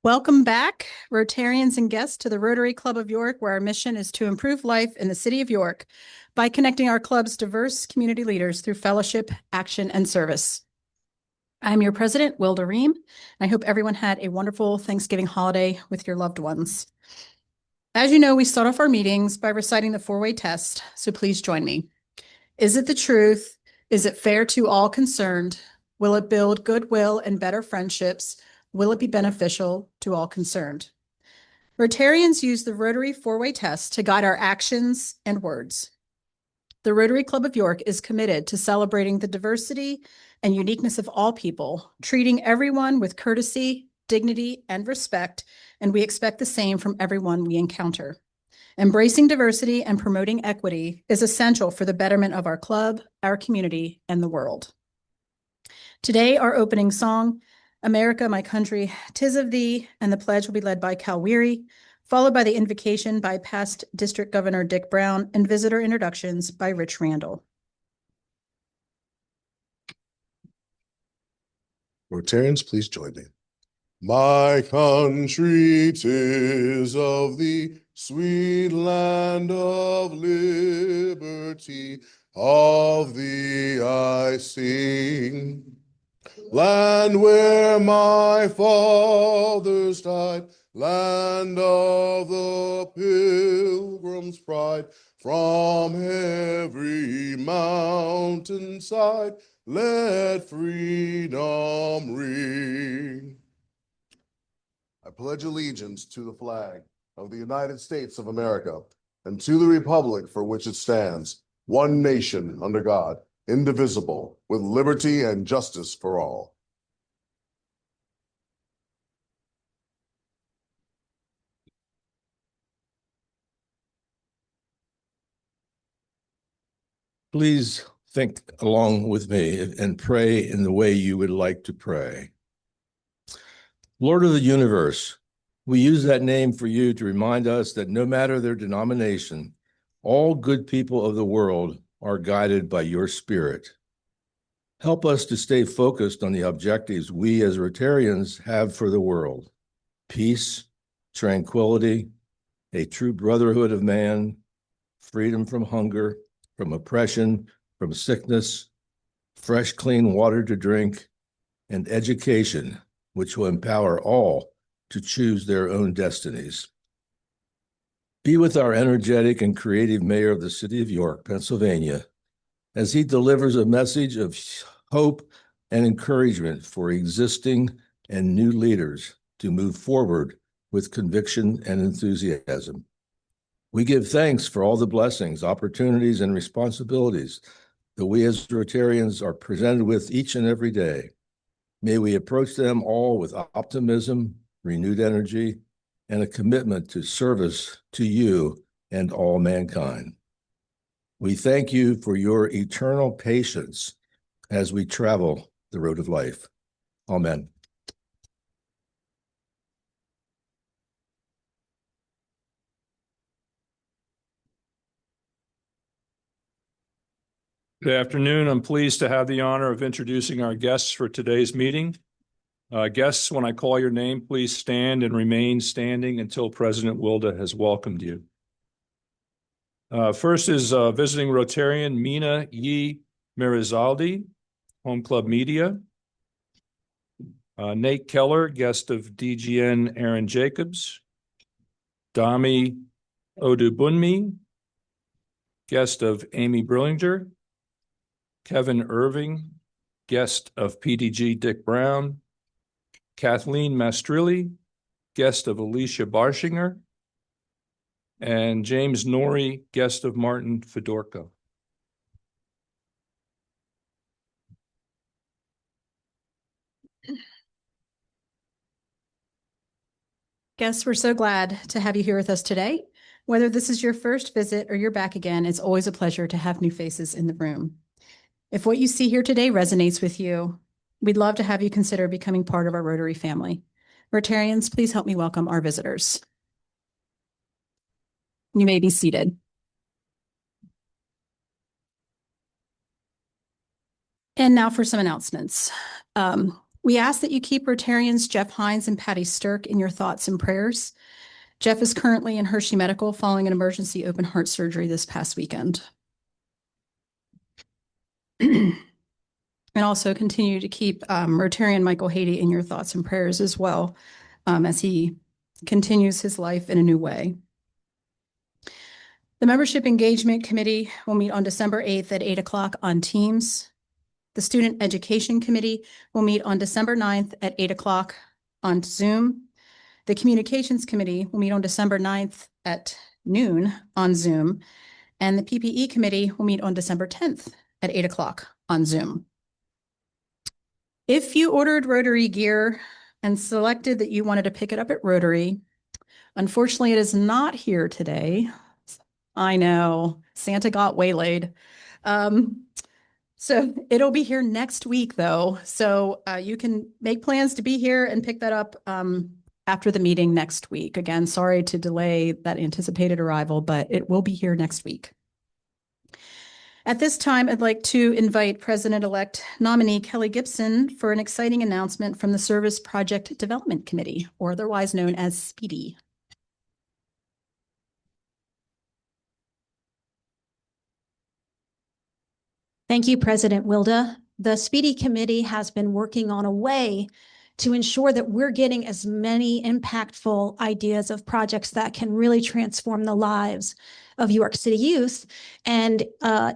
Welcome back, Rotarians and guests, to the Rotary Club of York, where our mission is to improve life in the city of York by connecting our club's diverse community leaders through fellowship, action, and service. I'm your president, Wilda Ream, and I hope everyone had a wonderful Thanksgiving holiday with your loved ones. As you know, we start off our meetings by reciting the four-way test, so please join me. Is it the truth? Is it fair to all concerned? Will it build goodwill and better friendships? Will it be beneficial to all concerned? Rotarians use the Rotary four-way test to guide our actions and words. The Rotary Club of York is committed to celebrating the diversity and uniqueness of all people, treating everyone with courtesy, dignity, and respect, and we expect the same from everyone we encounter. Embracing diversity and promoting equity is essential for the betterment of our club, our community, and the world. Today, our opening song, America, My Country, 'Tis of Thee, and the pledge will be led by Cal Weary, followed by the invocation by past District Governor Dick Brown and visitor introductions by Rich Randall. Rotarians, please join me. My country, 'tis of thee, sweet land of liberty, of thee I sing. Land where my fathers died, land of the pilgrim's pride, from every mountainside, let freedom ring. I pledge allegiance to the flag of the United States of America and to the republic for which it stands, one nation under God, indivisible, with liberty and justice for all. Please think along with me and pray in the way you would like to pray. Lord of the universe, we use that name for you to remind us that no matter their denomination, all good people of the world are guided by your spirit. Help us to stay focused on the objectives we as Rotarians have for the world: peace, tranquility, a true brotherhood of man, freedom from hunger, from oppression, from sickness, fresh, clean water to drink, and education, which will empower all to choose their own destinies. Be with our energetic and creative mayor of the city of York, Pennsylvania, as he delivers a message of hope and encouragement for existing and new leaders to move forward with conviction and enthusiasm. We give thanks for all the blessings, opportunities, and responsibilities that we as Rotarians are presented with each and every day. May we approach them all with optimism, renewed energy, and a commitment to service to you and all mankind. We thank you for your eternal patience as we travel the road of life. Amen. Good afternoon. I'm pleased to have the honor of introducing our guests for today's meeting. Guests, when I call your name, please stand and remain standing until President Wilda has welcomed you. First is visiting Rotarian Mina Yi Merizaldi, Home Club Media. Nate Keller, guest of DGN Aaron Jacobs. Dami Odubunmi, guest of Amy Brillinger. Kevin Irving, guest of PDG Dick Brown. Kathleen Mastrilli, guest of Alicia Barshinger. And James Norrie, guest of Martin Fedorko. Guests, we're so glad to have you here with us today. Whether this is your first visit or you're back again, it's always a pleasure to have new faces in the room. If what you see here today resonates with you, we'd love to have you consider becoming part of our Rotary family. Rotarians, please help me welcome our visitors. You may be seated. And now for some announcements. We ask that you keep Rotarians Jeff Hines and Patty Stirk in your thoughts and prayers. Jeff is currently in Hershey Medical following an emergency open heart surgery this past weekend. And also continue to keep Rotarian Michael Haiti in your thoughts and prayers as well, as he continues his life in a new way. The Membership Engagement Committee will meet on December 8th at 8 o'clock on Teams. The Student Education Committee will meet on December 9th at 8 o'clock on Zoom. The Communications Committee will meet on December 9th at noon on Zoom. And the PPE Committee will meet on December 10th at 8 o'clock on Zoom. If you ordered Rotary gear and selected that you wanted to pick it up at Rotary, unfortunately, it is not here today. I know, Santa got waylaid. So it'll be here next week, though. So you can make plans to be here and pick that up after the meeting next week. Again, sorry to delay that anticipated arrival, but it will be here next week. At this time, I'd like to invite President-elect nominee Kelly Gibson for an exciting announcement from the Service Project Development Committee, or otherwise known as SPEEDY. Thank you, President Wilda. The SPEEDY Committee has been working on a way to ensure that we're getting as many impactful ideas of projects that can really transform the lives of York City youth, and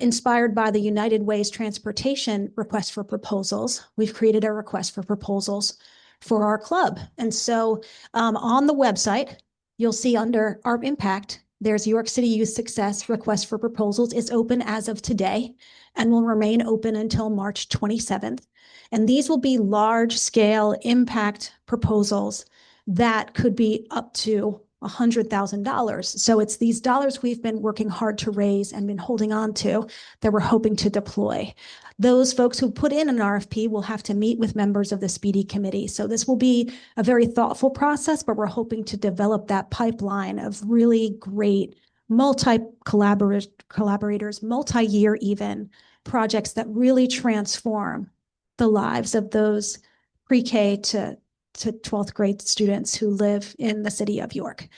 inspired by the United Ways Transportation request for proposals, we've created a request for proposals for our club. And so on the website, you'll see under our impact, there's York City Youth Success request for proposals. It's open as of today and will remain open until March 27th. And these will be large scale impact proposals that could be up to $100,000. So it's these dollars we've been working hard to raise and been holding on to that we're hoping to deploy. Those folks who put in an RFP will have to meet with members of the SPEEDY Committee. So this will be a very thoughtful process, but we're hoping to develop that pipeline of really great multi-collaborators, multi-year even projects that really transform the lives of those pre-K to 12th grade students who live in the city of York.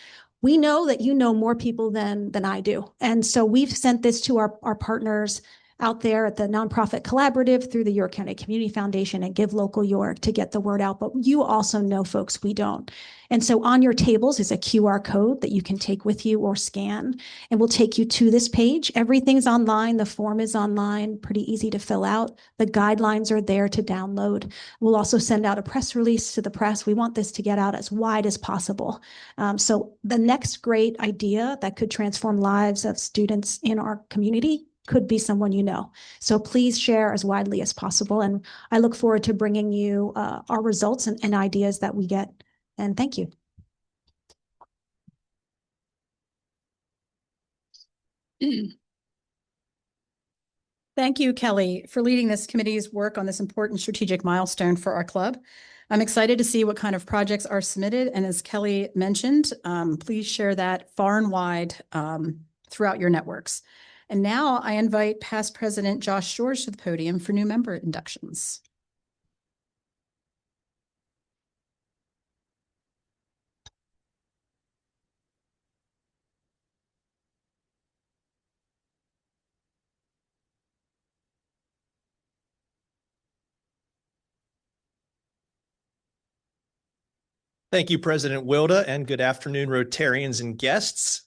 We know that you know more people than I do. And so we've sent this to our partners out there at the nonprofit collaborative through the York County Community Foundation and Give Local York to get the word out. But you also know folks we don't. And so on your tables is a QR code that you can take with you or scan, and will take you to this page. Everything's online. The form is online, pretty easy to fill out. The guidelines are there to download. We'll also send out a press release to the press. We want this to get out as wide as possible. So the next great idea that could transform lives of students in our community could be someone you know. So please share as widely as possible. And I look forward to bringing you our results and ideas that we get. And thank you. Thank you, Kelly, for leading this committee's work on this important strategic milestone for our club. I'm excited to see what kind of projects are submitted. And as Kelly mentioned, please share that far and wide throughout your networks. And now I invite past President Josh George to the podium for new member inductions. Thank you, President Wilda, and good afternoon, Rotarians and guests.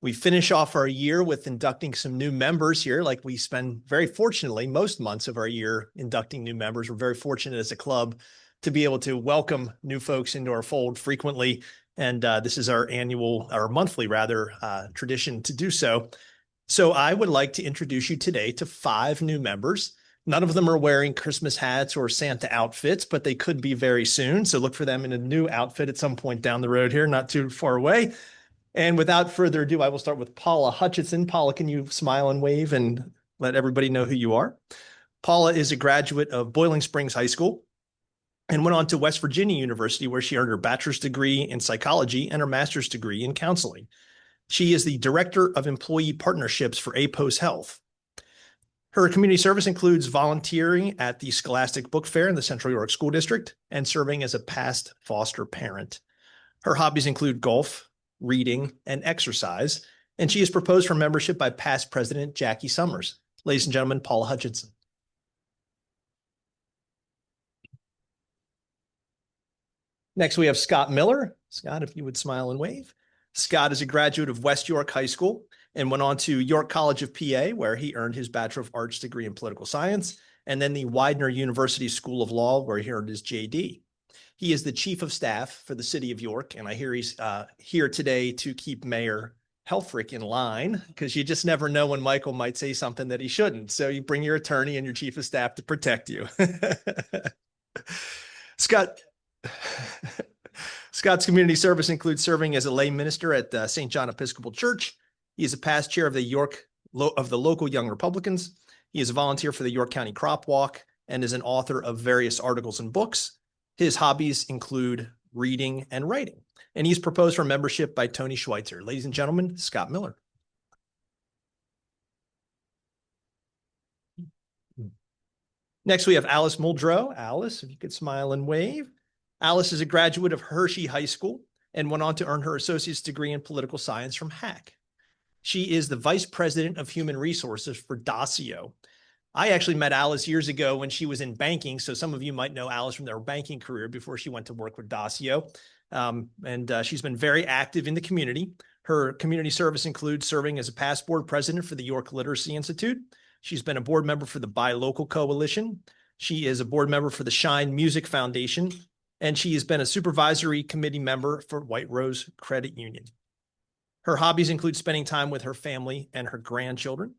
We finish off our year with inducting some new members here, like we spend, very fortunately, most months of our year inducting new members. We're very fortunate as a club to be able to welcome new folks into our fold frequently. And this is our annual, or monthly rather, tradition to do so. So I would like to introduce you today to 5 new members. None of them are wearing Christmas hats or Santa outfits, but they could be very soon. So look for them in a new outfit at some point down the road here, not too far away. And without further ado, I will start with Paula Hutchinson. Paula, can you smile and wave and let everybody know who you are? Paula is a graduate of Boiling Springs High School and went on to West Virginia University, where she earned her bachelor's degree in psychology and her master's degree in counseling. She is the Director of Employee Partnerships for APOS Health. Her community service includes volunteering at the Scholastic Book Fair in the Central York School District and serving as a past foster parent. Her hobbies include golf, reading, and exercise, and she is proposed for membership by past President Jackie Summers. Ladies and gentlemen, Paula Hutchinson. Next, we have Scott Miller. Scott, if you would smile and wave. Scott is a graduate of West York High School and went on to York College of PA, where he earned his Bachelor of Arts degree in political science, and then the Widener University School of Law, where he earned his JD. He is the chief of staff for the city of York, and I hear he's here today to keep Mayor Helfrich in line, because you just never know when Michael might say something that he shouldn't. So you bring your attorney and your chief of staff to protect you. Scott's community service includes serving as a lay minister at St. John Episcopal Church. He is a past chair of the local Young Republicans. He is a volunteer for the York County Crop Walk and is an author of various articles and books. His hobbies include reading and writing, and he's proposed for membership by Tony Schweitzer. Ladies and gentlemen, Scott Miller. Next, we have Alice Muldrow. Alice, if you could smile and wave. Alice is a graduate of Hershey High School and went on to earn her associate's degree in political science from Hack. She is the vice president of human resources for Dacio. I actually met Alice years ago when she was in banking, so some of you might know Alice from their banking career before she went to work with Dacio. She's been very active in the community. Her community service includes serving as a past board president for the York Literacy Institute. She's been a board member for the Buy Local Coalition. She is a board member for the Shine Music Foundation, and she has been a supervisory committee member for White Rose Credit Union. Her hobbies include spending time with her family and her grandchildren.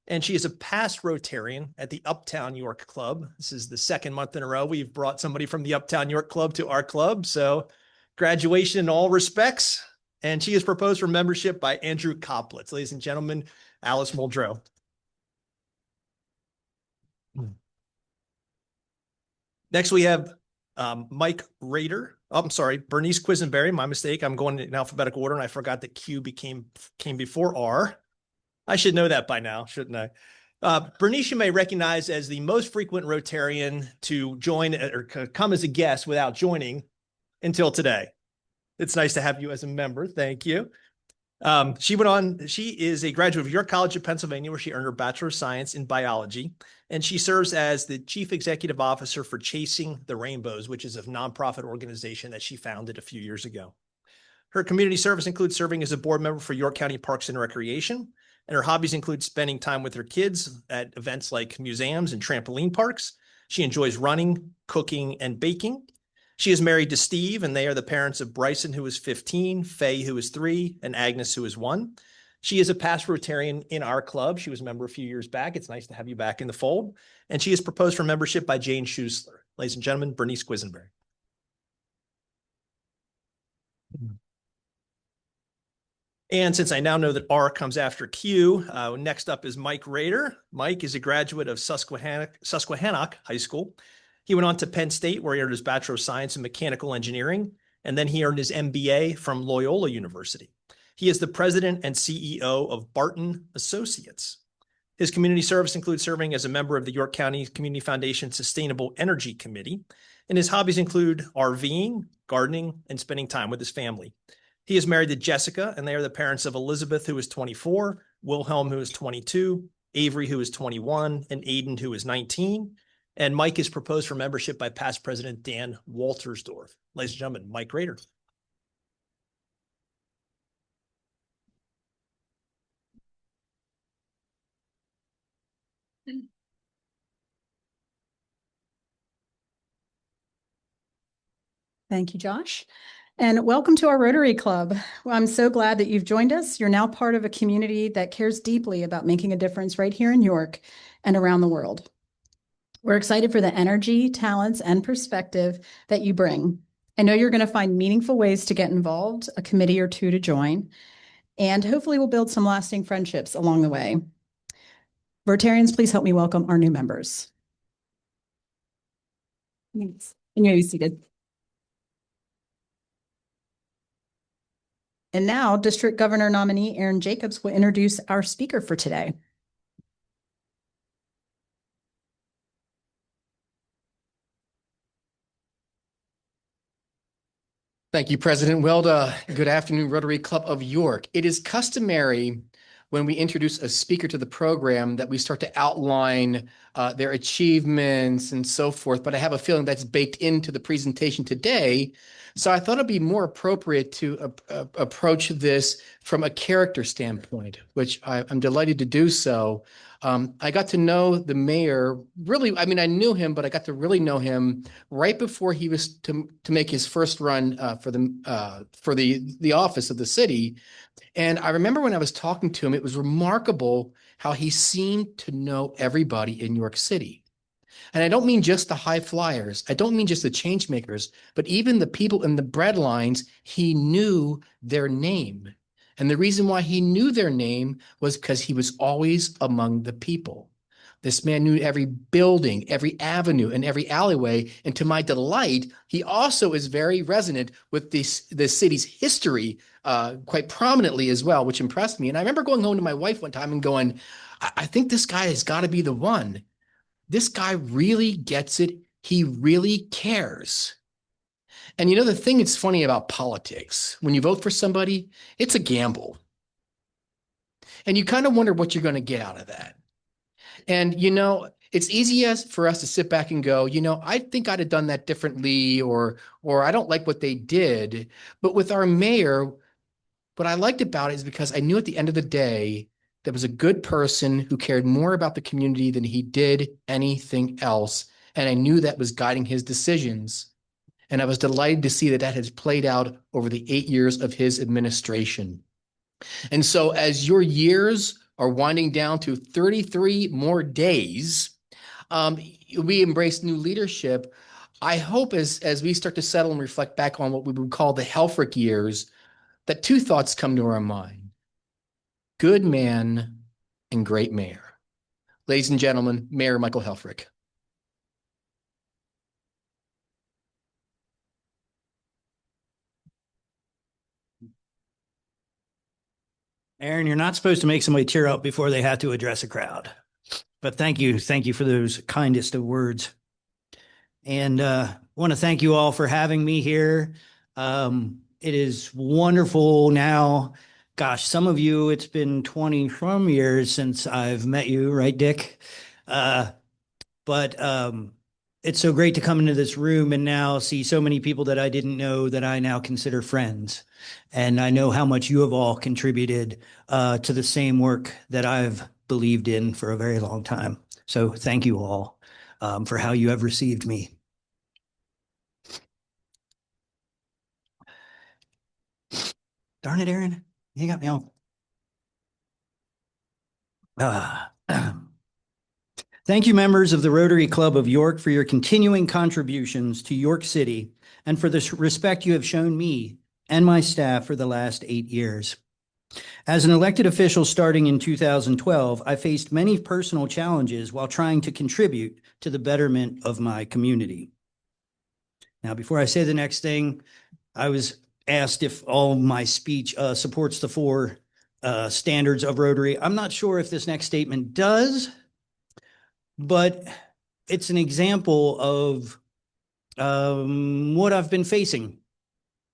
And she is a past Rotarian at the Uptown York Club. This is the second month in a row we've brought somebody from the Uptown York Club to our club. So graduation in all respects. And she is proposed for membership by Andrew Koplitz. Ladies and gentlemen, Alice Muldrow. Next, we have Mike Rader. Oh, I'm sorry, Bernice Quisenberry. My mistake. I'm going in alphabetical order, and I forgot that Q came before R. I should know that by now, shouldn't I? Bernice, you may recognize as the most frequent Rotarian to join or come as a guest without joining until today. It's nice to have you as a member. Thank you. She is a graduate of York College of Pennsylvania, where she earned her Bachelor of Science in Biology, and she serves as the Chief Executive Officer for Chasing the Rainbows, which is a nonprofit organization that she founded a few years ago. Her community service includes serving as a board member for York County Parks and Recreation, and her hobbies include spending time with her kids at events like museums and trampoline parks. She enjoys running, cooking, and baking. She is married to Steve, and they are the parents of Bryson, who is 15, Faye, who is 3, and Agnes, who is 1. She is a past Rotarian in our club. She was a member a few years back. It's nice to have you back in the fold. And she is proposed for membership by Jane Schusler. Ladies and gentlemen, Bernice Quisenberry. And since I now know that R comes after Q, next up is Mike Rader. Mike is a graduate of Susquehannock High School. He went on to Penn State, where he earned his Bachelor of Science in Mechanical Engineering, and then he earned his MBA from Loyola University. He is the president and CEO of Barton Associates. His community service includes serving as a member of the York County Community Foundation Sustainable Energy Committee, and his hobbies include RVing, gardening, and spending time with his family. He is married to Jessica, and they are the parents of Elizabeth, who is 24, Wilhelm, who is 22, Avery, who is 21, and Aiden, who is 19. And Mike is proposed for membership by past President Dan Waltersdorf. Ladies and gentlemen, Mike Rader. Thank you, Josh. And welcome to our Rotary Club. Well, I'm so glad that you've joined us. You're now part of a community that cares deeply about making a difference right here in York and around the world. We're excited for the energy, talents, and perspective that you bring. I know you're going to find meaningful ways to get involved, a committee or two to join, and hopefully we'll build some lasting friendships along the way. Rotarians, please help me welcome our new members. Thanks. And you may be seated. And now, District Governor nominee Aaron Jacobs will introduce our speaker for today. Thank you, President Wilda. Good afternoon, Rotary Club of York. It is customary when we introduce a speaker to the program that we start to outline their achievements and so forth, but I have a feeling that's baked into the presentation today. So I thought it'd be more appropriate to approach this from a character standpoint, which I'm delighted to do so. I got to know the mayor really, I mean, I knew him, but I got to really know him right before he was to make his first run for the office of the city. And I remember when I was talking to him, it was remarkable how he seemed to know everybody in New York City. And I don't mean just the high flyers. I don't mean just the change makers, but even the people in the bread lines, he knew their name. And the reason why he knew their name was because he was always among the people. This man knew every building, every avenue, and every alleyway. And to my delight, he also is very resonant with the city's history quite prominently as well, which impressed me. And I remember going home to my wife one time and going, I think this guy has got to be the one. This guy really gets it. He really cares. And you know, the thing that's funny about politics, when you vote for somebody, it's a gamble. And you kind of wonder what you're going to get out of that. And, you know, it's easy for us to sit back and go, you know, I think I'd have done that differently, or I don't like what they did. But with our mayor, what I liked about it is because I knew at the end of the day, there was a good person who cared more about the community than he did anything else. And I knew that was guiding his decisions. And I was delighted to see that that has played out over the 8 years of his administration. And so as your years are winding down to 33 more days, we embrace new leadership. I hope as we start to settle and reflect back on what we would call the Helfrich years, that two thoughts come to our mind: good man and great mayor. Ladies and gentlemen, Mayor Michael Helfrich. Aaron, you're not supposed to make somebody tear up before they have to address a crowd. But thank you for those kindest of words. And want to thank you all for having me here. It is wonderful now. Gosh, some of you, it's been 20 from years since I've met you, right, Dick? But it's so great to come into this room and now see so many people that I didn't know that I now consider friends. And I know how much you have all contributed to the same work that I've believed in for a very long time. So thank you all for how you have received me. Darn it, Aaron. You got me on. Thank you, members of the Rotary Club of York, for your continuing contributions to York City and for the respect you have shown me and my staff for the last 8 years. As an elected official starting in 2012, I faced many personal challenges while trying to contribute to the betterment of my community. Now, before I say the next thing, I was asked if all my speech supports the 4 standards of Rotary. I'm not sure if this next statement does, but it's an example of what I've been facing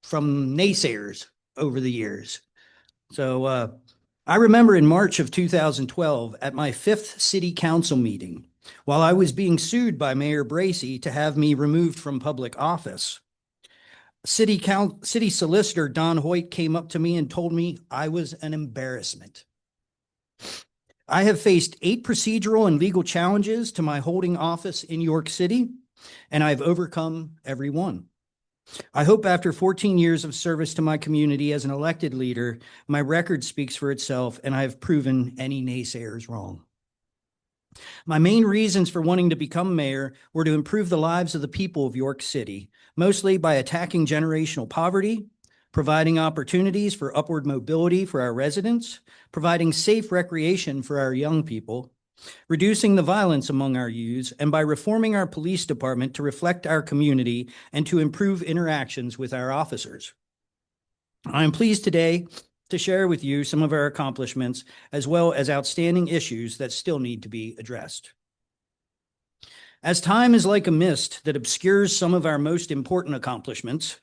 from naysayers over the years. So I remember in March of 2012 at my 5th city council meeting, while I was being sued by Mayor Bracey to have me removed from public office, City Solicitor Don Hoyt came up to me and told me I was an embarrassment. I have faced 8 procedural and legal challenges to my holding office in York City, and I've overcome every one. I hope after 14 years of service to my community as an elected leader, my record speaks for itself and I have proven any naysayers wrong. My main reasons for wanting to become mayor were to improve the lives of the people of York City, mostly by attacking generational poverty, providing opportunities for upward mobility for our residents, providing safe recreation for our young people, reducing the violence among our youths, and by reforming our police department to reflect our community and to improve interactions with our officers. I am pleased today to share with you some of our accomplishments, as well as outstanding issues that still need to be addressed. As time is like a mist that obscures some of our most important accomplishments,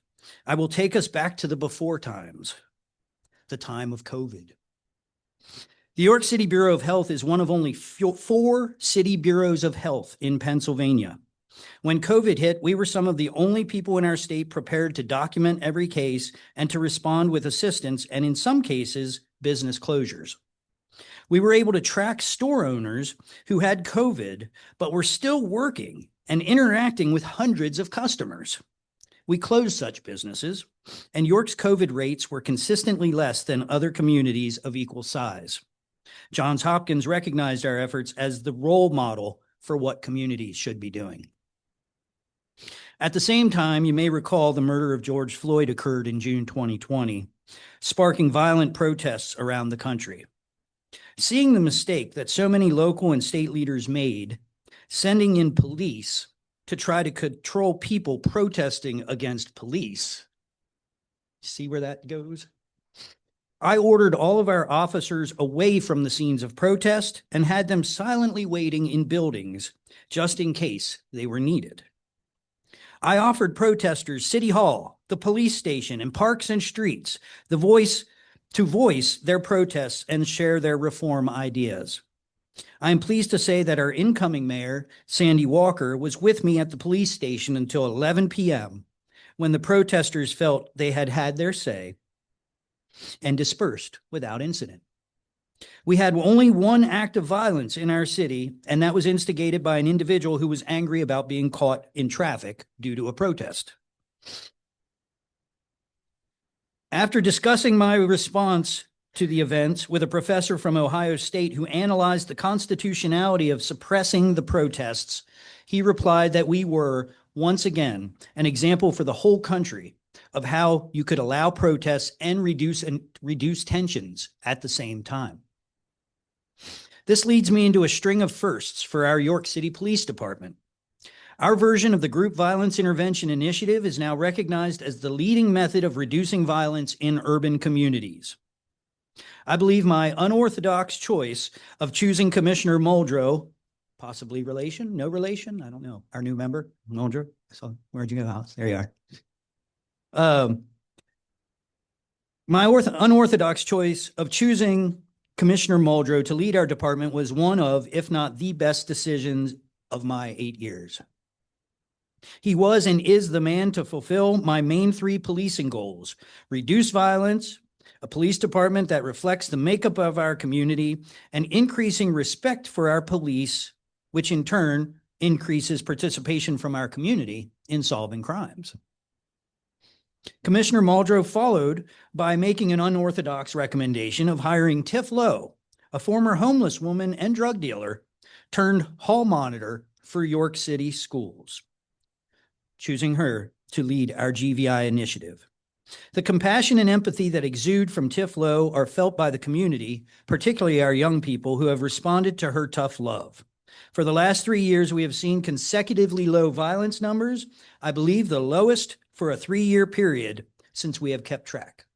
I will take us back to the before times, the time of COVID. The York City Bureau of Health is one of only 4 city bureaus of health in Pennsylvania. When COVID hit, we were some of the only people in our state prepared to document every case and to respond with assistance, and in some cases, business closures. We were able to track store owners who had COVID, but were still working and interacting with hundreds of customers. We closed such businesses, and York's COVID rates were consistently less than other communities of equal size. Johns Hopkins recognized our efforts as the role model for what communities should be doing. At the same time, you may recall the murder of George Floyd occurred in June 2020, sparking violent protests around the country. Seeing the mistake that so many local and state leaders made, sending in police to try to control people protesting against police, see where that goes? I ordered all of our officers away from the scenes of protest and had them silently waiting in buildings just in case they were needed. I offered protesters City Hall, the police station, and parks and streets to voice their protests and share their reform ideas. I am pleased to say that our incoming mayor, Sandy Walker, was with me at the police station until 11 p.m. when the protesters felt they had had their say and dispersed without incident. We had only one act of violence in our city, and that was instigated by an individual who was angry about being caught in traffic due to a protest. After discussing my response to the events with a professor from Ohio State who analyzed the constitutionality of suppressing the protests, he replied that we were, once again, an example for the whole country of how you could allow protests and reduce tensions at the same time. This leads me into a string of firsts for our York City Police Department. Our version of the Group Violence Intervention Initiative is now recognized as the leading method of reducing violence in urban communities. I believe my unorthodox choice of choosing Commissioner Muldrow, possibly relation, no relation, I don't know, our new member, Muldrow, so where'd you go, House? There you are. My unorthodox choice of choosing Commissioner Muldrow to lead our department was one of, if not the best decisions of my 8 years. He was and is the man to fulfill my main 3 policing goals: reduce violence, a police department that reflects the makeup of our community, and increasing respect for our police, which in turn increases participation from our community in solving crimes. Commissioner Muldrow followed by making an unorthodox recommendation of hiring Tiff Lowe, a former homeless woman and drug dealer turned hall monitor for York City schools, choosing her to lead our GVI initiative. The compassion and empathy that exude from Tiff Lowe are felt by the community, particularly our young people who have responded to her tough love. For the last 3 years, we have seen consecutively low violence numbers, I believe the lowest for a 3-year period since we have kept track.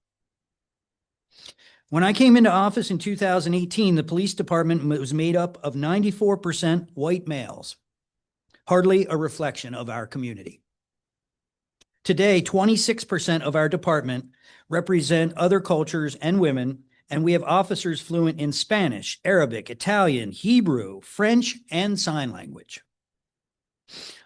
When I came into office in 2018, the police department was made up of 94% white males, hardly a reflection of our community. Today, 26% of our department represent other cultures and women, and we have officers fluent in Spanish, Arabic, Italian, Hebrew, French, and sign language.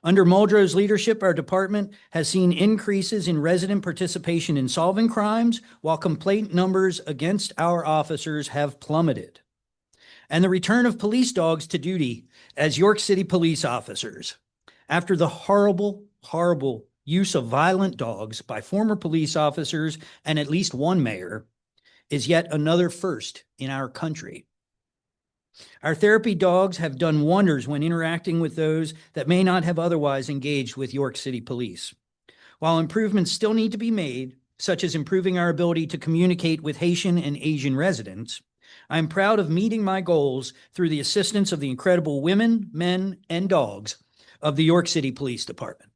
Under Muldrow's leadership, our department has seen increases in resident participation in solving crimes, while complaint numbers against our officers have plummeted. And the return of police dogs to duty as York City police officers, after the horrible use of violent dogs by former police officers and at least one mayor, is yet another first in our country. Our therapy dogs have done wonders when interacting with those that may not have otherwise engaged with York City Police. While improvements still need to be made, such as improving our ability to communicate with Haitian and Asian residents, I am proud of meeting my goals through the assistance of the incredible women, men, and dogs of the York City Police Department.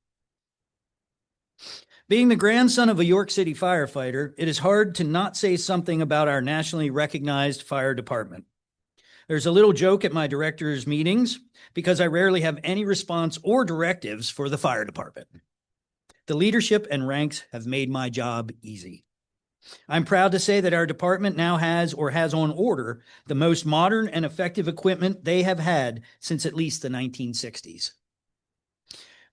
Being the grandson of a York City firefighter, it is hard to not say something about our nationally recognized fire department. There's a little joke at my director's meetings because I rarely have any response or directives for the fire department. The leadership and ranks have made my job easy. I'm proud to say that our department now has or has on order the most modern and effective equipment they have had since at least the 1960s.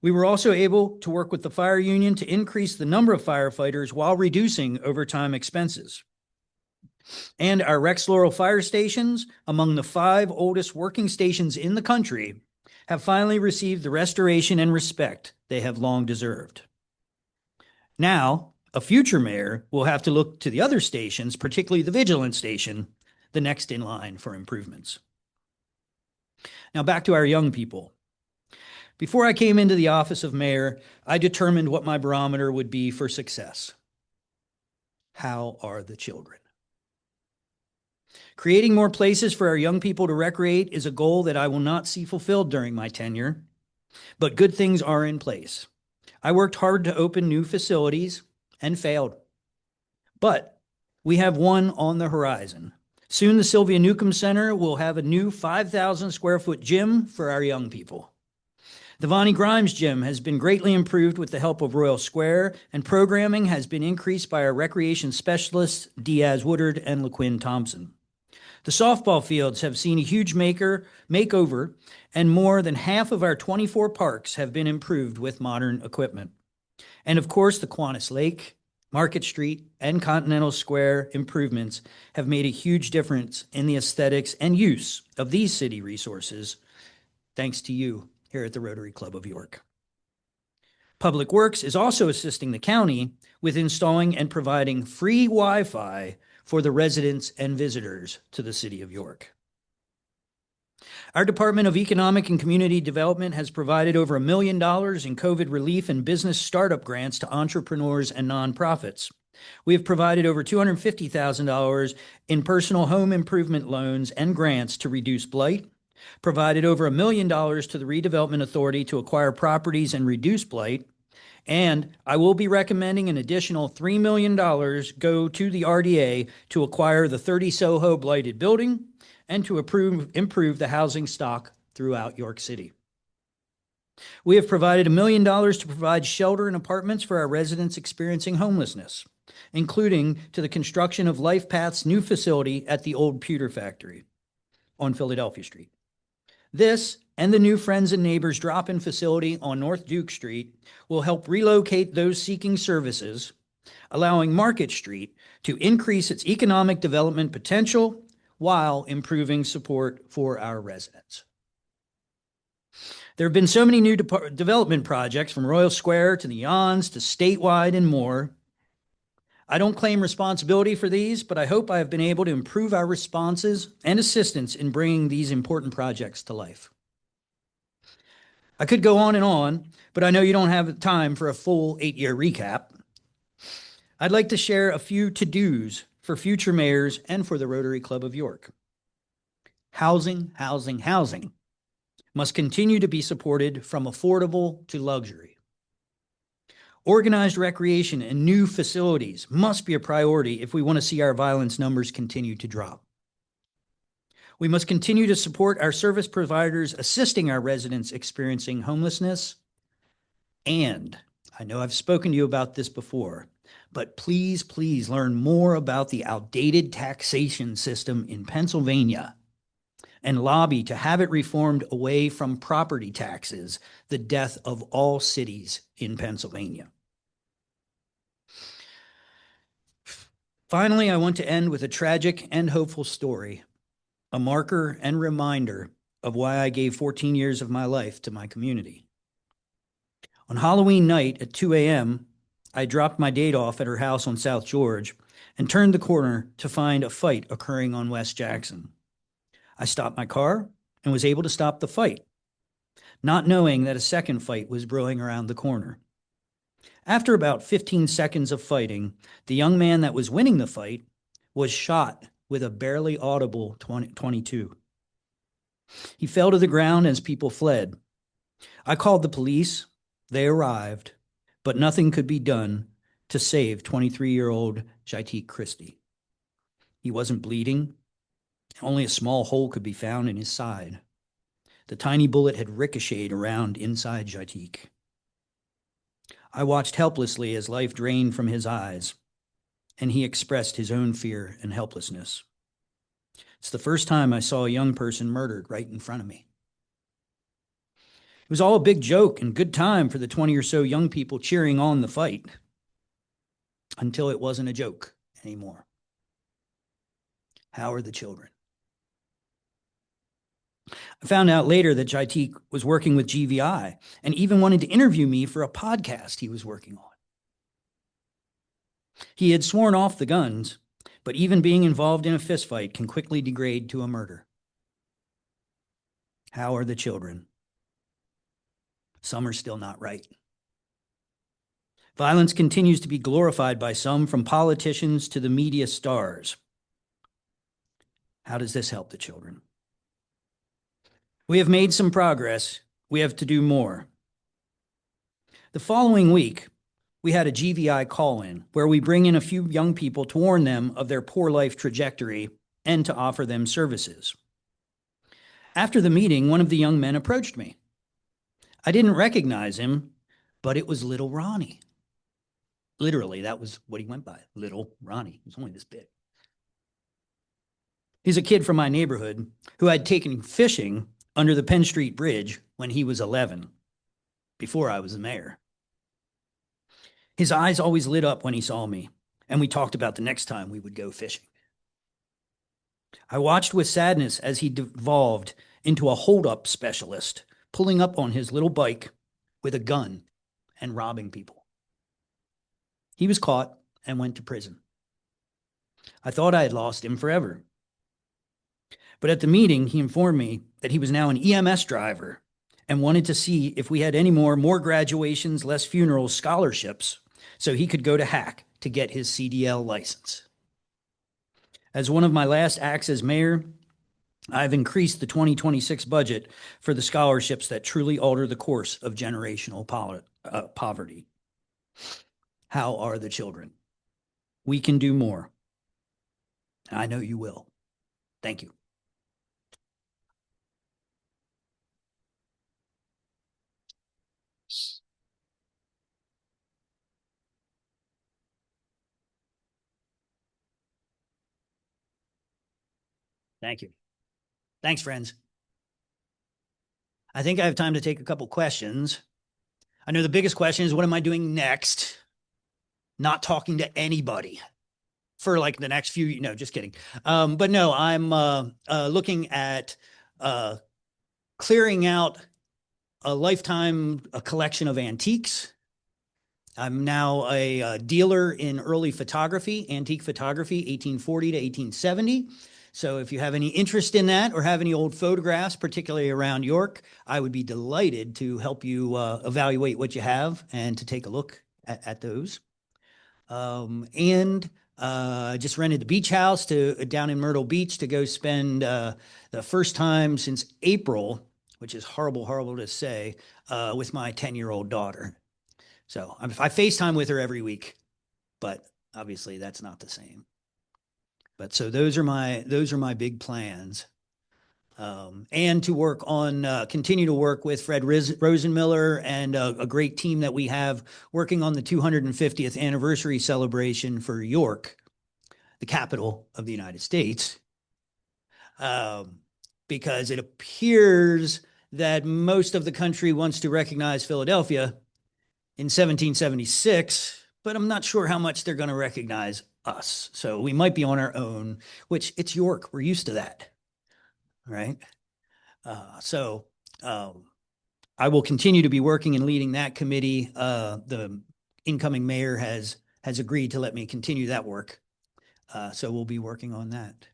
We were also able to work with the fire union to increase the number of firefighters while reducing overtime expenses. And our Rex Laurel fire stations, among the 5 oldest working stations in the country, have finally received the restoration and respect they have long deserved. Now, a future mayor will have to look to the other stations, particularly the Vigilance Station, the next in line for improvements. Now back to our young people. Before I came into the office of mayor, I determined what my barometer would be for success. How are the children? Creating more places for our young people to recreate is a goal that I will not see fulfilled during my tenure, but good things are in place. I worked hard to open new facilities and failed, but we have one on the horizon. Soon the Sylvia Newcomb Center will have a new 5,000 square foot gym for our young people. The Vonnie Grimes Gym has been greatly improved with the help of Royal Square, and programming has been increased by our recreation specialists, Diaz Woodard and LaQuinn Thompson. The softball fields have seen a huge makeover, and more than half of our 24 parks have been improved with modern equipment. And of course, the Kiwanis Lake, Market Street, and Continental Square improvements have made a huge difference in the aesthetics and use of these city resources, thanks to you here at the Rotary Club of York. Public Works is also assisting the county with installing and providing free Wi-Fi for the residents and visitors to the city of York. Our Department of Economic and Community Development has provided over $1 million in COVID relief and business startup grants to entrepreneurs and nonprofits. We have provided over $250,000 in personal home improvement loans and grants to reduce blight, provided over $1 million to the Redevelopment Authority to acquire properties and reduce blight, and I will be recommending an additional $3 million go to the RDA to acquire the 30 Soho blighted building and to improve the housing stock throughout York City. We have provided $1 million to provide shelter and apartments for our residents experiencing homelessness, including to the construction of LifePath's new facility at the old pewter factory on Philadelphia Street. This and the new Friends and Neighbors drop-in facility on North Duke Street will help relocate those seeking services, allowing Market Street to increase its economic development potential while improving support for our residents. There have been so many new development projects, from Royal Square to the Yawns to statewide and more. I don't claim responsibility for these, but I hope I have been able to improve our responses and assistance in bringing these important projects to life. I could go on, but I know you don't have time for a full 8-year recap. I'd like to share a few to-dos for future mayors and for the Rotary Club of York. Housing, housing, housing must continue to be supported from affordable to luxury. Organized recreation and new facilities must be a priority if we want to see our violence numbers continue to drop. We must continue to support our service providers assisting our residents experiencing homelessness. And I know I've spoken to you about this before, but please, please learn more about the outdated taxation system in Pennsylvania and lobby to have it reformed away from property taxes, the death of all cities in Pennsylvania. Finally, I want to end with a tragic and hopeful story, a marker and reminder of why I gave 14 years of my life to my community. On Halloween night at 2 a.m., I dropped my date off at her house on South George and turned the corner to find a fight occurring on West Jackson. I stopped my car and was able to stop the fight, not knowing that a second fight was brewing around the corner. After about 15 seconds of fighting, the young man that was winning the fight was shot with a barely audible .22. He fell to the ground as people fled. I called the police. They arrived, but nothing could be done to save 23-year-old Jaitik Christie. He wasn't bleeding. Only a small hole could be found in his side. The tiny bullet had ricocheted around inside Jaitik. I watched helplessly as life drained from his eyes, and he expressed his own fear and helplessness. It's the first time I saw a young person murdered right in front of me. It was all a big joke and good time for the 20 or so young people cheering on the fight, until it wasn't a joke anymore. How are the children? I found out later that Jaitik was working with GVI and even wanted to interview me for a podcast he was working on. He had sworn off the guns, but even being involved in a fistfight can quickly degrade to a murder. How are the children? Some are still not right. Violence continues to be glorified by some, from politicians to the media stars. How does this help the children? We have made some progress. We have to do more. The following week, we had a GVI call-in where we bring in a few young people to warn them of their poor life trajectory and to offer them services. After the meeting, one of the young men approached me. I didn't recognize him, but it was little Ronnie. Literally, that was what he went by, little Ronnie. He was only this big. He's a kid from my neighborhood who had taken fishing under the Penn Street Bridge when he was 11, before I was the mayor. His eyes always lit up when he saw me, and we talked about the next time we would go fishing. I watched with sadness as he devolved into a hold-up specialist, pulling up on his little bike with a gun and robbing people. He was caught and went to prison. I thought I had lost him forever. But at the meeting, he informed me that he was now an EMS driver and wanted to see if we had any more graduations, less funerals, scholarships, so he could go to Hack to get his CDL license. As one of my last acts as mayor, I've increased the 2026 budget for the scholarships that truly alter the course of generational poverty. How are the children? We can do more. I know you will. Thank you. Thank you. Thanks, friends. I think I have time to take a couple questions. I know the biggest question is, what am I doing next? Not talking to anybody for like the next few, no, just kidding. But no, I'm looking at clearing out a collection of antiques. I'm now a dealer in early photography, antique photography, 1840 to 1870. So if you have any interest in that or have any old photographs, particularly around York, I would be delighted to help you evaluate what you have and to take a look at those. I just rented the beach house down in Myrtle Beach to go spend the first time since April, which is horrible to say, with my 10-year-old daughter. So I FaceTime with her every week, but obviously that's not the same. But so those are my big plans. And to continue to work with Fred Rosenmiller and a great team that we have working on the 250th anniversary celebration for York, the capital of the United States, because it appears that most of the country wants to recognize Philadelphia in 1776, but I'm not sure how much they're going to recognize us. So we might be on our own, which it's York. We're used to that, right? I will continue to be working and leading that committee. The incoming mayor has agreed to let me continue that work. So we'll be working on that.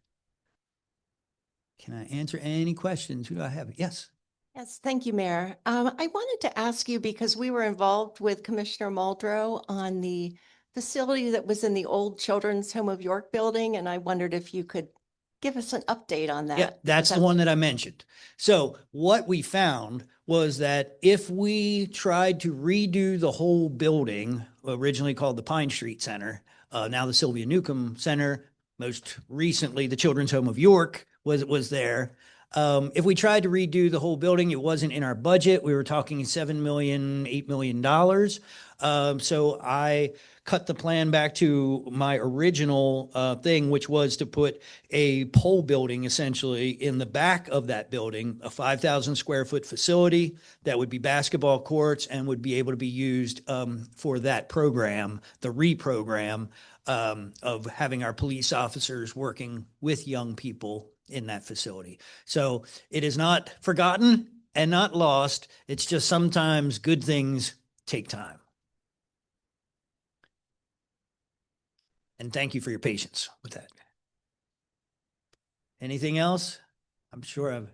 Can I answer any questions? Who do I have? Yes. Yes, thank you, Mayor. I wanted to ask you, because we were involved with Commissioner Muldrow on the facility that was in the old Children's Home of York building, and I wondered if you could give us an update on that. Yeah, that's the one that I mentioned. So what we found was that if we tried to redo the whole building, originally called the Pine Street Center, now the Sylvia Newcomb Center, most recently the Children's Home of York was there. If we tried to redo the whole building, it wasn't in our budget. We were talking $7 million, $8 million. So I cut the plan back to my original thing, which was to put a pole building essentially in the back of that building, a 5,000 square foot facility that would be basketball courts and would be able to be used for that program, the reprogram of having our police officers working with young people in that facility. So it is not forgotten and not lost. It's just sometimes good things take time. And thank you for your patience with that. Anything else? I'm sure I've.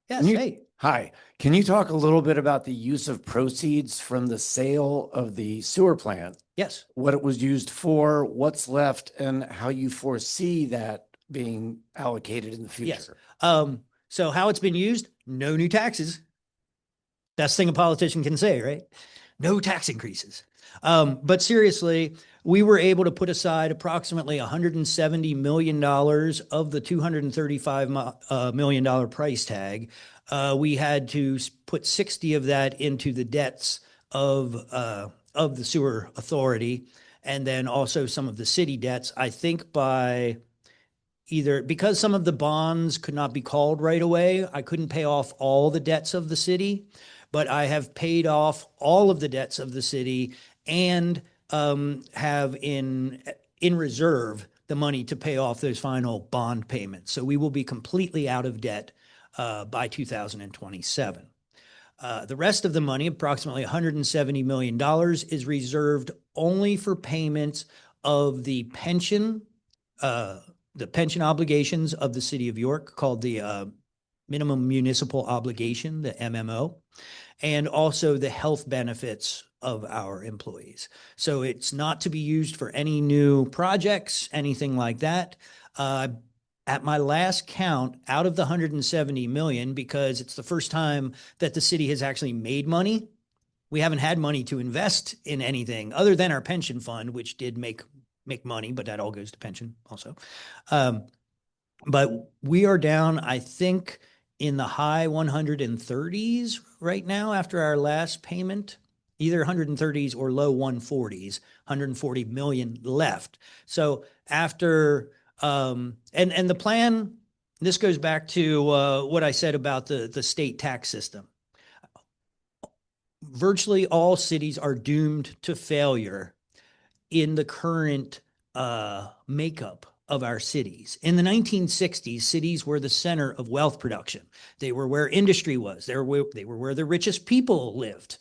Yes, hey. Hi, can you talk a little bit about the use of proceeds from the sale of the sewer plant? Yes. What it was used for, what's left, and how you foresee that being allocated in the future? Yes. So how it's been used? No new taxes. Best thing a politician can say, right? No tax increases. But seriously, we were able to put aside approximately $170 million of the $235 million price tag. We had to put 60 of that into the debts of the sewer authority, and then also some of the city debts. I think by either because some of the bonds could not be called right away, I couldn't pay off all the debts of the city, but I have paid off all of the debts of the city and have in reserve the money to pay off those final bond payments. So we will be completely out of debt by 2027. The rest of the money, approximately $170 million, is reserved only for payments of the pension obligations of the city of York, called the minimum municipal obligation, the MMO, and also the health benefits of our employees. So it's not to be used for any new projects, anything like that. At my last count, out of the 170 million, because it's the first time that the city has actually made money, we haven't had money to invest in anything other than our pension fund, which did make money, but that all goes to pension also. But we are down, I think, in the high 130s right now after our last payment, either 130s or low 140s, 140 million left. So after, and the plan, this goes back to what I said about the state tax system. Virtually all cities are doomed to failure in the current makeup of our cities. In the 1960s, cities were the center of wealth production. They were where industry was. They were where the richest people lived.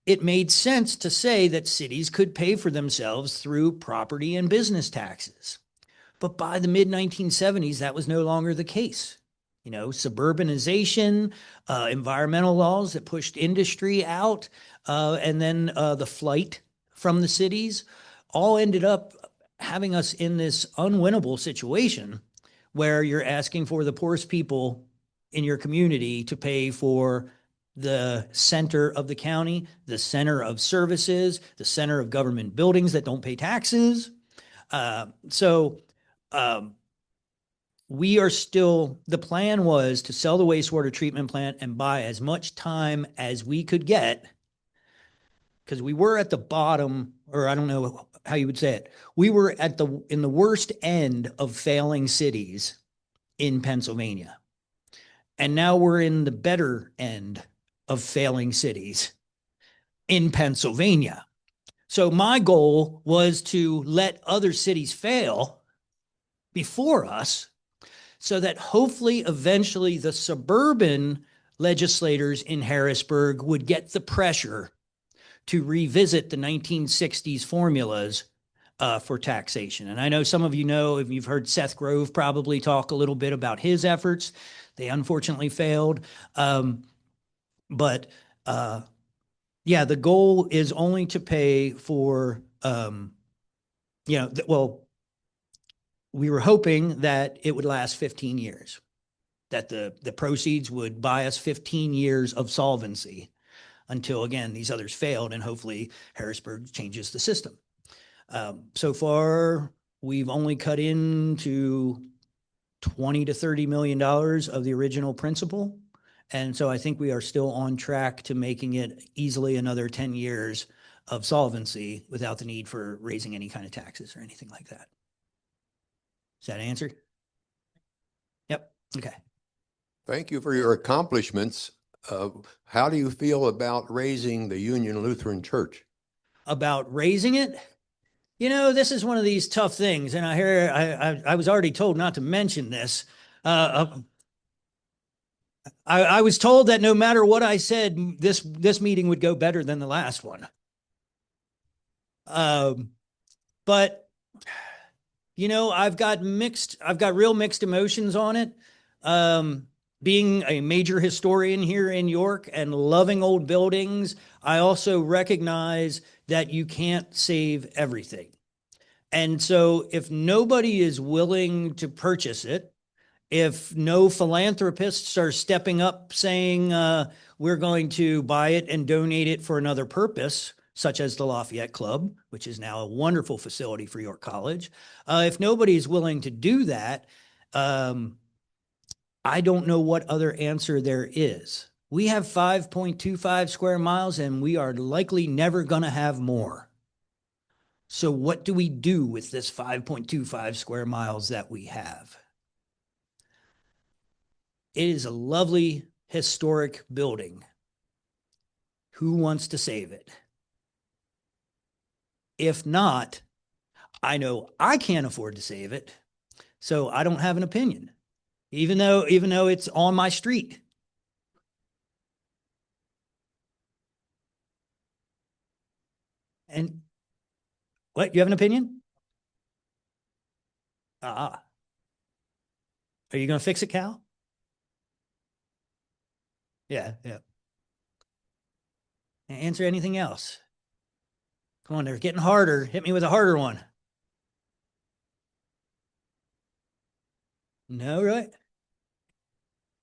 It made sense to say that cities could pay for themselves through property and business taxes. But by the mid-1970s, that was no longer the case. Suburbanization, environmental laws that pushed industry out, and then the flight from the cities all ended up having us in this unwinnable situation where you're asking for the poorest people in your community to pay for the center of the county, the center of services, the center of government buildings that don't pay taxes. We are still, the plan was to sell the wastewater treatment plant and buy as much time as we could get, because we were at the bottom, or I don't know how you would say it. We were in the worst end of failing cities in Pennsylvania. And now we're in the better end of failing cities in Pennsylvania. So my goal was to let other cities fail before us, so that hopefully eventually the suburban legislators in Harrisburg would get the pressure to revisit the 1960s formulas for taxation. And I know some of you know, if you've heard Seth Grove probably talk a little bit about his efforts. They unfortunately failed. But the goal is only to pay for, we were hoping that it would last 15 years, that the proceeds would buy us 15 years of solvency until, again, these others failed, and hopefully Harrisburg changes the system. So far, we've only cut into $20 to $30 million of the original principal, And so I think we are still on track to making it easily another 10 years of solvency without the need for raising any kind of taxes or anything like that. Does that answer? Yep. Okay. Thank you for your accomplishments. How do you feel about raising the Union Lutheran Church? About raising it? You know, this is one of these tough things, and I was already told not to mention this. I was told that no matter what I said, this meeting would go better than the last one. But you know, I've got real mixed emotions on it. Being a major historian here in York and loving old buildings, I also recognize that you can't save everything. And so if nobody is willing to purchase it, if no philanthropists are stepping up saying we're going to buy it and donate it for another purpose, such as the Lafayette Club, which is now a wonderful facility for York College, if nobody is willing to do that, I don't know what other answer there is. We have 5.25 square miles, and we are likely never going to have more. So what do we do with this 5.25 square miles that we have? It is a lovely historic building. Who wants to save it? If not, I know I can't afford to save it, so I don't have an opinion, even though it's on my street. And what, you have an opinion? Are you going to fix it, Cal? Yeah. Answer anything else. Come on, they're getting harder. Hit me with a harder one. No, right?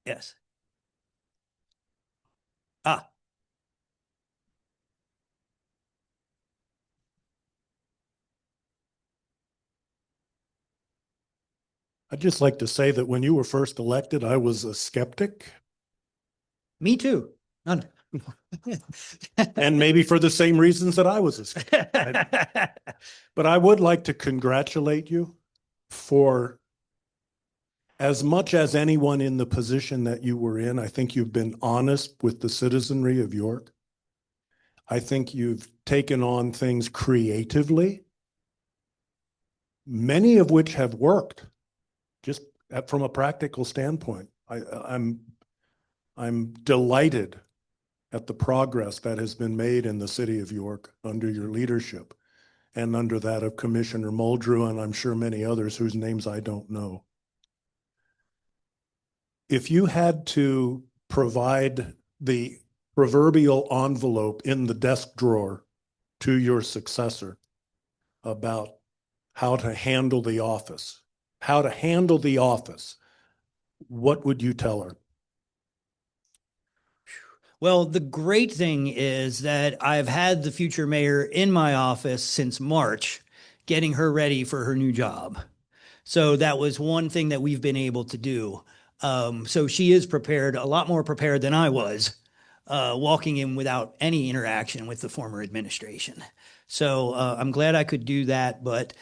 Yes. I'd just like to say that when you were first elected, I was a skeptic. Me too. None. And maybe for the same reasons that I was a skeptic. But I would like to congratulate you for, as much as anyone in the position that you were in, I think you've been honest with the citizenry of York. I think you've taken on things creatively, many of which have worked, just from a practical standpoint. I'm delighted at the progress that has been made in the city of York under your leadership and under that of Commissioner Muldrew, and I'm sure many others whose names I don't know. If you had to provide the proverbial envelope in the desk drawer to your successor about how to handle the office, what would you tell her? Well, the great thing is that I've had the future mayor in my office since March, getting her ready for her new job. So that was one thing that we've been able to do. So she is prepared, a lot more prepared than I was, walking in without any interaction with the former administration. So I'm glad I could do that, but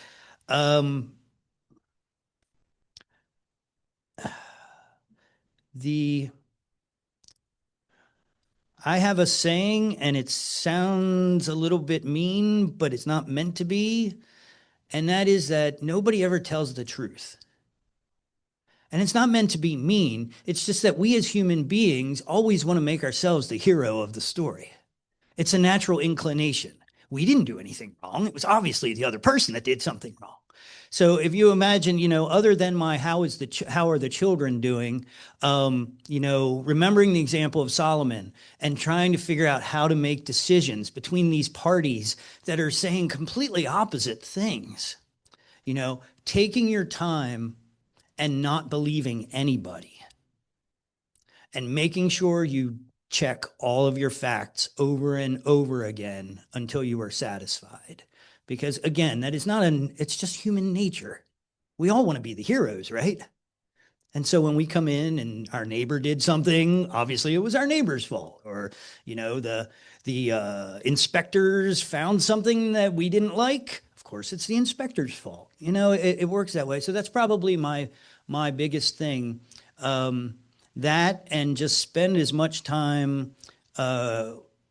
I have a saying, and it sounds a little bit mean, but it's not meant to be. And that is that nobody ever tells the truth. And it's not meant to be mean. It's just that we as human beings always want to make ourselves the hero of the story. It's a natural inclination. We didn't do anything wrong. It was obviously the other person that did something wrong. So if you imagine, other than my how are the children doing, remembering the example of Solomon and trying to figure out how to make decisions between these parties that are saying completely opposite things, taking your time and not believing anybody and making sure you check all of your facts over and over again until you are satisfied. Because again, it's just human nature. We all want to be the heroes, right? And so when we come in and our neighbor did something, obviously it was our neighbor's fault. Or, you know, the inspectors found something that we didn't like. Of course, it's the inspector's fault. You know, it works that way. So that's probably my biggest thing. That and just spend as much time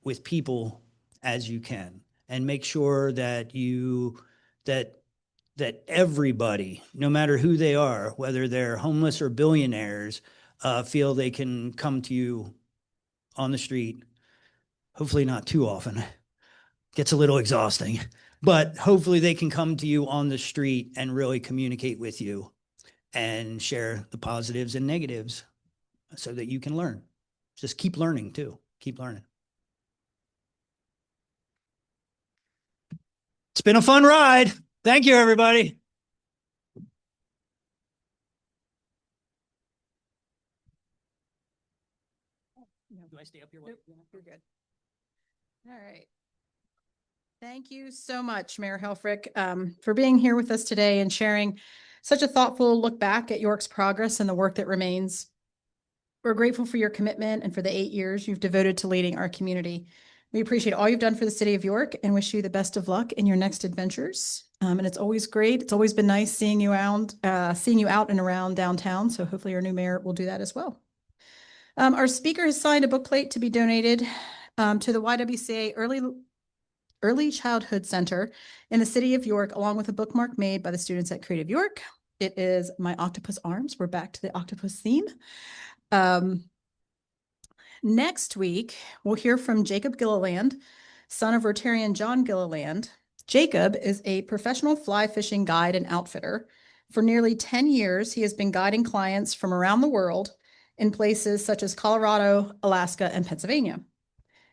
with people as you can, and make sure that that everybody, no matter who they are, whether they're homeless or billionaires, feel they can come to you on the street. Hopefully not too often. Gets a little exhausting, but hopefully they can come to you on the street and really communicate with you and share the positives and negatives so that you can learn. Just keep learning too. Keep learning. It's been a fun ride. Thank you, everybody. Do I stay up here? Nope, you're good. All right. Thank you so much, Mayor Helfrich, for being here with us today and sharing such a thoughtful look back at York's progress and the work that remains. We're grateful for your commitment and for the 8 years you've devoted to leading our community. We appreciate all you've done for the city of York and wish you the best of luck in your next adventures. And it's always great. It's always been nice seeing you out and around downtown. So hopefully our new mayor will do that as well. Our speaker has signed a bookplate to be donated to the YWCA Early Childhood Center in the city of York, along with a bookmark made by the students at Creative York. It is My Octopus Arms. We're back to the octopus theme. Next week, we'll hear from Jacob Gilliland, son of Rotarian John Gilliland. Jacob is a professional fly fishing guide and outfitter. For nearly 10 years, he has been guiding clients from around the world in places such as Colorado, Alaska, and Pennsylvania.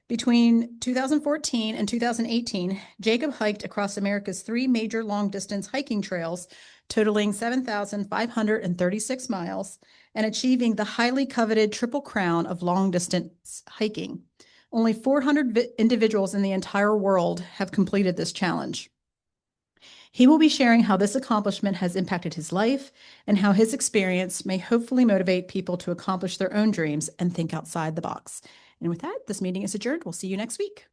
Between 2014 and 2018, Jacob hiked across America's 3 major long-distance hiking trails, totaling 7,536 miles, and achieving the highly coveted Triple Crown of long-distance hiking. Only 400 individuals in the entire world have completed this challenge. He will be sharing how this accomplishment has impacted his life and how his experience may hopefully motivate people to accomplish their own dreams and think outside the box. And with that, this meeting is adjourned. We'll see you next week.